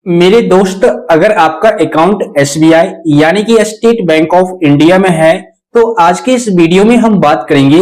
मेरे दोस्त, अगर आपका अकाउंट एसबीआई यानी कि स्टेट बैंक ऑफ इंडिया में है तो आज के इस वीडियो में हम बात करेंगे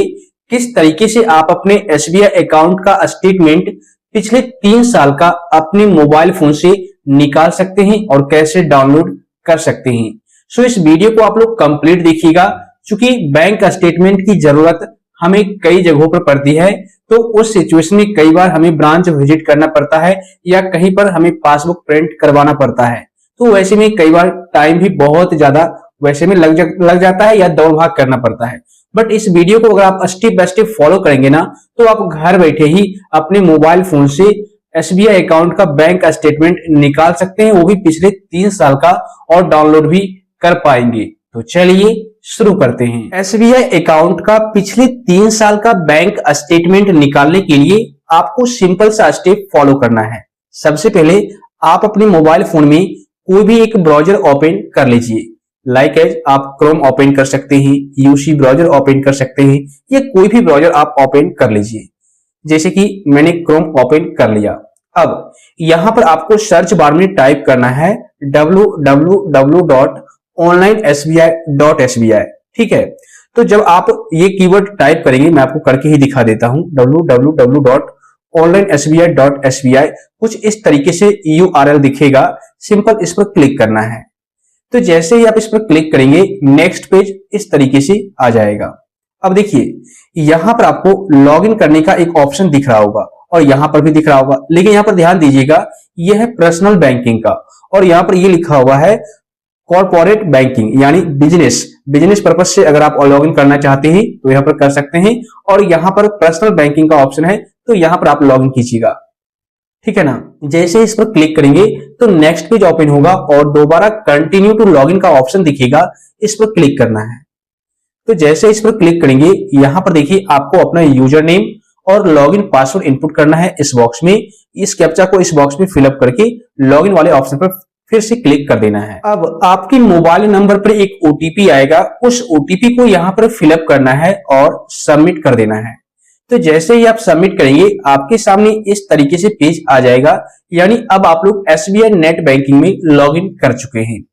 किस तरीके से आप अपने एसबीआई अकाउंट का स्टेटमेंट पिछले 3 साल का अपने मोबाइल फोन से निकाल सकते हैं और कैसे डाउनलोड कर सकते हैं। सो इस वीडियो को आप लोग कंप्लीट देखिएगा, क्योंकि बैंक स्टेटमेंट की जरूरत हमें कई जगहों पर पड़ती है। तो उस सिचुएशन में कई बार हमें ब्रांच विजिट करना पड़ता है या कहीं पर हमें पासबुक प्रिंट करवाना पड़ता है। तो वैसे में कई बार टाइम भी बहुत ज्यादा वैसे में लग जाता है या दौड़ भाग करना पड़ता है। बट इस वीडियो को अगर आप स्टेप बाय स्टेप फॉलो करेंगे ना, तो आप घर बैठे ही अपने मोबाइल फोन से एसबीआई अकाउंट का बैंक स्टेटमेंट निकाल सकते हैं, वो भी पिछले 3 साल का, और डाउनलोड भी कर पाएंगे। तो चलिए शुरू करते हैं। एसबीआई अकाउंट का पिछले 3 साल का बैंक स्टेटमेंट निकालने के लिए आपको सिंपल सा स्टेप फॉलो करना है। सबसे पहले आप अपने मोबाइल फोन में कोई भी एक ब्राउजर ओपन कर लीजिए। लाइक एज आप क्रोम ओपन कर सकते हैं, यूसी ब्राउजर ओपन कर सकते हैं, या कोई भी ब्राउजर आप ओपन कर लीजिए। जैसे कि मैंने क्रोम ओपन कर लिया। अब यहां पर आपको सर्च बार में टाइप करना है www.onlinesbi.sbi। ठीक है, तो जब आप ये कीवर्ड टाइप करेंगे, मैं आपको करके ही दिखा देता हूं, www.onlinesbi.sbi, कुछ इस तरीके से URL दिखेगा। सिंपल इस पर क्लिक करना है। तो जैसे ही आप इस पर क्लिक करेंगे, नेक्स्ट पेज इस तरीके से आ जाएगा। अब देखिए, यहां पर आपको लॉगिन करने का एक ऑप्शन दिख रहा होगा और यहां पर भी दिख रहा होगा, लेकिन यहां पर ध्यान दीजिएगा, यह है पर्सनल बैंकिंग का, और यहां पर यह लिखा हुआ है कॉर्पोरेट बैंकिंग यानी बिजनेस पर्पज से अगर आप लॉगिन करना चाहते हैं तो यहां पर कर सकते हैं, और यहां पर पर्सनल बैंकिंग का ऑप्शन है, तो यहां पर आप लॉगिन कीजिएगा। ठीक है ना। जैसे इस पर क्लिक करेंगे तो नेक्स्ट पेज ओपन होगा और दोबारा कंटिन्यू टू लॉगिन का ऑप्शन दिखेगा, इस पर क्लिक करना है। तो जैसे इस पर क्लिक करेंगे, यहां पर देखिए आपको अपना यूजर नेम और लॉगिन पासवर्ड इनपुट करना है इस बॉक्स में। इस कैप्चा को इस बॉक्स में फिलअप करके लॉगिन वाले ऑप्शन पर फिर से क्लिक कर देना है। अब आपके मोबाइल नंबर पर एक ओटीपी आएगा, उस ओटीपी को यहां पर फिलअप करना है और सबमिट कर देना है। तो जैसे ही आप सबमिट करेंगे, आपके सामने इस तरीके से पेज आ जाएगा, यानी अब आप लोग एसबीआई नेट बैंकिंग में लॉगिन कर चुके हैं।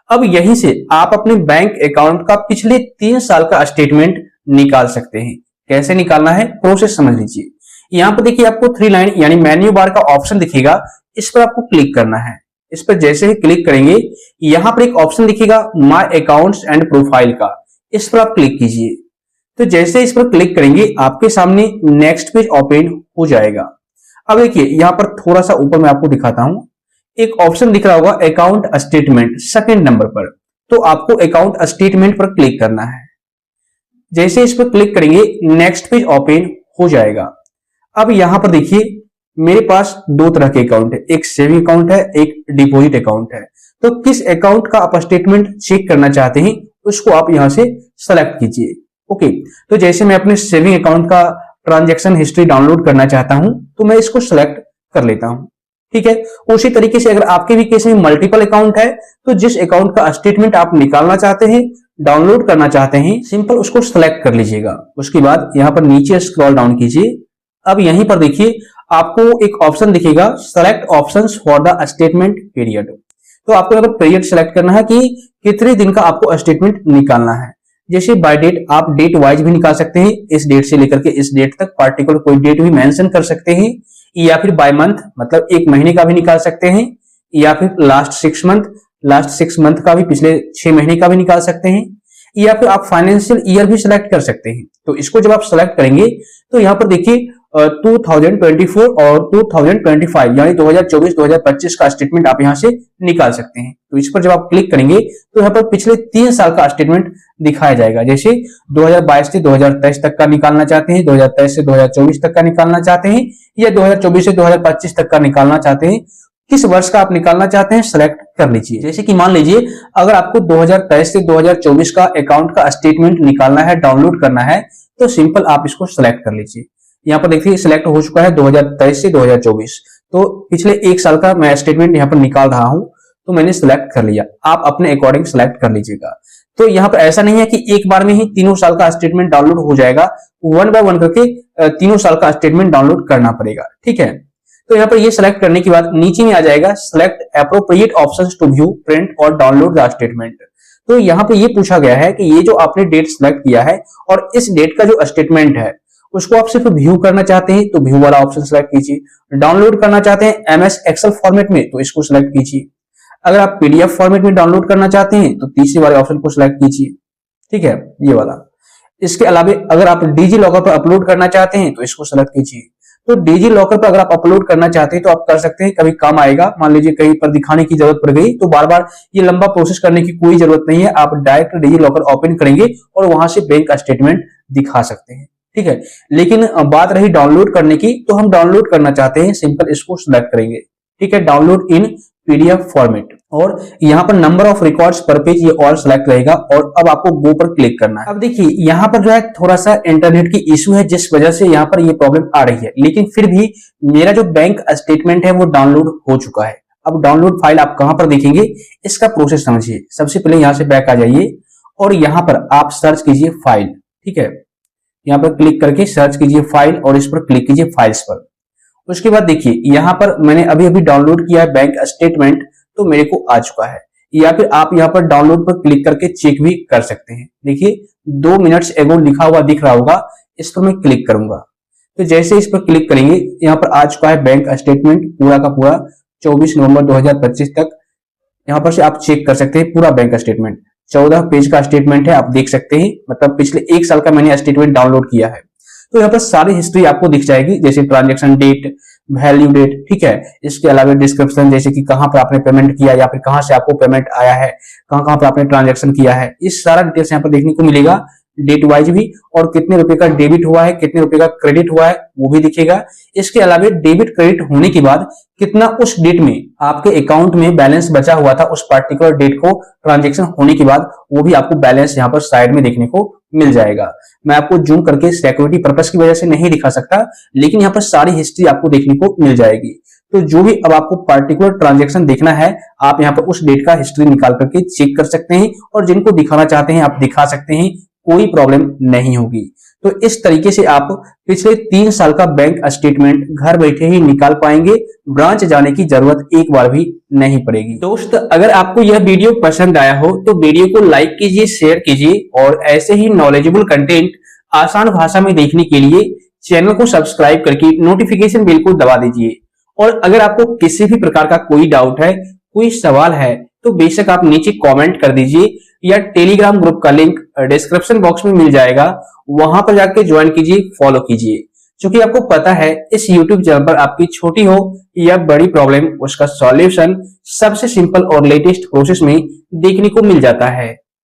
अब यहीं से आप अपने बैंक अकाउंट का पिछले 3 साल का स्टेटमेंट निकाल सकते हैं। कैसे निकालना है, प्रोसेस समझ लीजिए। यहां पर देखिए आपको 3 लाइन यानी मेन्यू बार का ऑप्शन दिखेगा, इस पर आपको क्लिक करना है। इस पर जैसे ही क्लिक करेंगे, यहां पर एक ऑप्शन दिखेगा माय अकाउंट्स एंड प्रोफाइल का, इस पर आप क्लिक कीजिए। तो जैसे इस पर क्लिक करेंगे, आपके सामने नेक्स्ट पेज ओपन हो जाएगा। अब देखिए यहां पर थोड़ा सा ऊपर मैं आपको दिखाता हूं, एक ऑप्शन दिख रहा होगा अकाउंट स्टेटमेंट, सेकंड नंबर पर। तो आपको अकाउंट स्टेटमेंट पर क्लिक करना है। जैसे इस पर क्लिक करेंगे, नेक्स्ट पेज ओपन हो जाएगा। अब यहां पर देखिए मेरे पास 2 तरह के अकाउंट है, एक सेविंग अकाउंट है, एक डिपॉजिट अकाउंट है। तो किस अकाउंट का आप स्टेटमेंट चेक करना चाहते हैं, उसको आप यहां से सेलेक्ट कीजिए। ओके, तो जैसे मैं अपने सेविंग अकाउंट का ट्रांजैक्शन हिस्ट्री डाउनलोड करना चाहता हूं, तो मैं इसको सेलेक्ट कर लेता हूं। ठीक है, उसी तरीके से अगर आपके भी केस में मल्टीपल अकाउंट है, तो जिस अकाउंट का स्टेटमेंट आप निकालना चाहते हैं, डाउनलोड करना चाहते हैं, सिंपल उसको सेलेक्ट कर लीजिएगा। उसके बाद यहां पर नीचे स्क्रॉल डाउन कीजिए। अब यहीं पर देखिए आपको एक ऑप्शन दिखेगा select options for the statement period. तो आपको यहाँ पर पीरियड सेलेक्ट करना है कि कितने दिन का आपको स्टेटमेंट निकालना है। जैसे बाय डेट, आप डेट वाइज भी निकाल सकते हैं, इस डेट से लेकर के इस डेट तक, पार्टिकुलर कोई डेट भी मेंशन कर सकते हैं, या फिर बाय मंथ मतलब 1 महीने का भी निकाल सकते हैं, या फिर लास्ट 6 मंथ का भी, पिछले 6 महीने का भी निकाल सकते हैं, या फिर आप फाइनेंशियल ईयर भी सिलेक्ट कर सकते हैं। तो इसको जब आप सिलेक्ट करेंगे तो यहाँ पर देखिए 2024 और 2025 यानी 2024-2025 का स्टेटमेंट आप यहां से निकाल सकते हैं। तो इस पर जब आप क्लिक करेंगे तो यहाँ पर पिछले 3 साल का स्टेटमेंट दिखाया जाएगा। जैसे 2022 से 2023 तक का निकालना चाहते हैं, 2023 से 2024 तक का निकालना चाहते हैं, या 2024 से 2025 तक का निकालना चाहते हैं, किस वर्ष का आप निकालना चाहते हैं सेलेक्ट कर लीजिए। जैसे कि मान लीजिए अगर आपको 2023 से 2024 का अकाउंट का स्टेटमेंट निकालना है, डाउनलोड करना है, तो सिंपल आप इसको सेलेक्ट कर लीजिए। यहाँ पर देखिए सिलेक्ट हो चुका है 2023 से 2024, तो पिछले 1 साल का मैं स्टेटमेंट यहाँ पर निकाल रहा हूं, तो मैंने सिलेक्ट कर लिया। आप अपने अकॉर्डिंग सिलेक्ट कर लीजिएगा। तो यहाँ पर ऐसा नहीं है कि एक बार में ही 3 साल का स्टेटमेंट डाउनलोड हो जाएगा, 1 बाय 1 करके 3 साल का स्टेटमेंट डाउनलोड करना पड़ेगा। ठीक है, तो यहाँ पर ये सेलेक्ट करने के बाद नीचे में आ जाएगा select appropriate options to view print और डाउनलोड द स्टेटमेंट। तो यहाँ पे ये पूछा गया है कि ये जो आपने डेट सेलेक्ट किया है और इस डेट का जो स्टेटमेंट है उसको आप सिर्फ व्यू करना चाहते हैं तो व्यू वाला ऑप्शन सेलेक्ट कीजिए, डाउनलोड करना चाहते हैं एमएस एक्सेल फॉर्मेट में तो इसको सिलेक्ट कीजिए, अगर आप पीडीएफ फॉर्मेट में डाउनलोड करना चाहते हैं तो तीसरे वाले ऑप्शन को सिलेक्ट कीजिए। ठीक है, ये वाला। इसके अलावा अगर आप डिजी लॉकर पर अपलोड करना चाहते हैं तो इसको सेलेक्ट कीजिए। तो डिजी लॉकर पर अगर आप अपलोड करना चाहते हैं तो आप कर सकते हैं, कभी काम आएगा, मान लीजिए कहीं पर दिखाने की जरूरत पड़ गई तो बार बार ये लंबा प्रोसेस करने की कोई जरूरत नहीं है, आप डायरेक्ट डिजी लॉकर ओपन करेंगे और वहां से बैंक का स्टेटमेंट दिखा सकते हैं। ठीक है, लेकिन बात रही डाउनलोड करने की, तो हम डाउनलोड करना चाहते हैं, सिंपल इसको सिलेक्ट करेंगे। ठीक है, डाउनलोड इन पीडीएफ फॉर्मेट और यहाँ पर नंबर ऑफ रिकॉर्ड्स पर पेज ये और सिलेक्ट रहेगा और अब आपको गो पर क्लिक करना है। अब देखिए यहाँ पर जो है थोड़ा सा इंटरनेट की इश्यू है जिस वजह से यहाँ पर ये प्रॉब्लम आ रही है, लेकिन फिर भी मेरा जो बैंक स्टेटमेंट है वो डाउनलोड हो चुका है। अब डाउनलोड फाइल आप कहां पर देखेंगे, इसका प्रोसेस समझिए। सबसे पहले यहाँ से बैक आ जाइए और यहाँ पर आप सर्च कीजिए फाइल। ठीक है, यहाँ पर क्लिक करके सर्च कीजिए फाइल और इस पर क्लिक कीजिए फाइल्स पर। उसके बाद देखिए यहाँ पर मैंने अभी अभी डाउनलोड किया है बैंक स्टेटमेंट, तो मेरे को आ चुका है। या फिर आप यहाँ पर डाउनलोड पर क्लिक करके चेक भी कर सकते हैं। देखिए 2 मिनट्स एगो लिखा हुआ दिख रहा होगा, इस पर मैं क्लिक करूंगा तो जैसे इस पर क्लिक करेंगे यहाँ पर आ चुका है बैंक स्टेटमेंट पूरा का पूरा 24 नवंबर 2025 तक। यहाँ पर से आप चेक कर सकते हैं पूरा बैंक स्टेटमेंट, 14 पेज का स्टेटमेंट है, आप देख सकते हैं, मतलब पिछले 1 साल का मैंने स्टेटमेंट डाउनलोड किया है। तो यहाँ पर सारी हिस्ट्री आपको दिख जाएगी, जैसे ट्रांजैक्शन डेट, वैल्यू डेट। ठीक है, इसके अलावा डिस्क्रिप्शन, जैसे कि कहां पर आपने पेमेंट किया या फिर कहां से आपको पेमेंट आया है, कहां कहां पर आपने ट्रांजैक्शन किया है, इस सारा डिटेल्स यहाँ पर देखने को मिलेगा, डेट वाइज भी, और कितने रुपए का डेबिट हुआ है, कितने रुपए का क्रेडिट हुआ है वो भी दिखेगा। इसके अलावा डेबिट क्रेडिट होने के बाद कितना उस डेट में आपके अकाउंट में बैलेंस बचा हुआ था, उस पर्टिकुलर डेट को ट्रांजैक्शन होने के बाद वो भी आपको बैलेंस यहाँ पर साइड में देखने को मिल जाएगा। मैं आपको जूम करके सिक्योरिटी पर्पस की वजह से नहीं दिखा सकता, लेकिन यहाँ पर सारी हिस्ट्री आपको देखने को मिल जाएगी। तो जो भी अब आपको पर्टिकुलर ट्रांजैक्शन देखना है, आप यहाँ पर उस डेट का हिस्ट्री निकाल करके चेक कर सकते हैं और जिनको दिखाना चाहते हैं आप दिखा सकते हैं, कोई प्रॉब्लम नहीं होगी। तो इस तरीके से आप पिछले 3 साल का बैंक स्टेटमेंट घर बैठे ही निकाल पाएंगे, ब्रांच जाने की जरूरत एक बार भी नहीं पड़ेगी। दोस्त, अगर आपको यह वीडियो पसंद आया हो तो वीडियो को लाइक कीजिए, शेयर कीजिए और ऐसे ही नॉलेजेबल कंटेंट आसान भाषा में देखने के लिए चैनल को सब्सक्राइब करके नोटिफिकेशन बेल को दबा दीजिए। और अगर आपको किसी भी प्रकार का कोई डाउट है, कोई सवाल है, तो बेशक आप नीचे कमेंट कर दीजिए या टेलीग्राम ग्रुप का लिंक डिस्क्रिप्शन बॉक्स में मिल जाएगा, वहां पर जाके ज्वाइन कीजिए, फॉलो कीजिए। क्योंकि आपको पता है इस YouTube चैनल पर आपकी छोटी हो या बड़ी प्रॉब्लम, उसका सॉल्यूशन सबसे सिंपल और लेटेस्ट प्रोसेस में देखने को मिल जाता है।